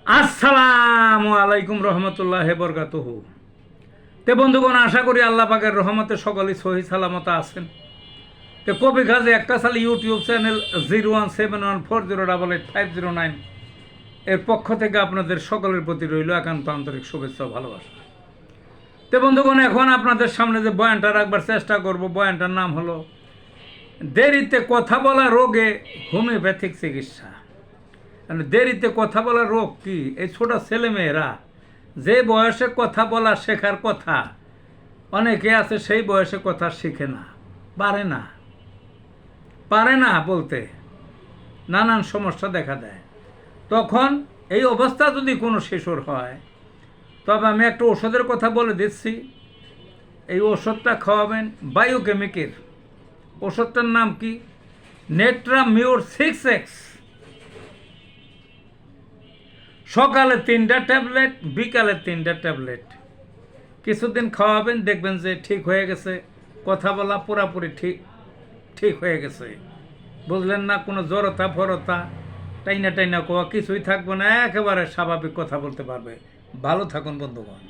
আসসালামু আলাইকুম রহমতুল্লাহ বরকাতুহু। তে বন্ধুগণ, আশা করি আল্লাহ পাকের রহমতে সকলেই সহি সালামত আছেন। তো কবি কাজে একটা সালে ইউটিউব চ্যানেল 017140885009 এর পক্ষ থেকে আপনাদের সকলের প্রতি রইল একান্ত আন্তরিক শুভেচ্ছা ও ভালোবাসা। তো বন্ধুগণ, এখন আপনাদের সামনে যে বয়ানটা রাখবার চেষ্টা করব, বয়ানটার নাম হলো দেরিতে কথা বলা রোগে হোমিওপ্যাথিক চিকিৎসা। মানে দেরিতে কথা বলা রোগ কি? এই ছোট ছেলেমেয়েরা যে বয়সে কথা বলা শেখার কথা, অনেকে আছে সেই বয়সে কথা শিখে না, পারে না বলতে, নানান সমস্যা দেখা দেয়। তখন এই অবস্থা যদি কোনো শিশুর হয়, তবে আমি একটা ওষুধের কথা বলে দিচ্ছি। এই ওষুধটা খাওয়াবেন বায়োকেমিকের। ওষুধটার নাম কি? নেট্রামিউর 6X। সকালে 3টা ট্যাবলেট, বিকালে 3টা ট্যাবলেট। কিছুদিন খাওয়াবেন, দেখবেন যে ঠিক হয়ে গেছে, কথা বলা পুরাপুরি ঠিক হয়ে গেছে। বুঝলেন না? কোনো জড়তা ফরতা টাইনা টাইনা কোয়া কিছুই থাকবে না, একেবারে স্বাভাবিক কথা বলতে পারবে। ভালো থাকুন বন্ধুগণ।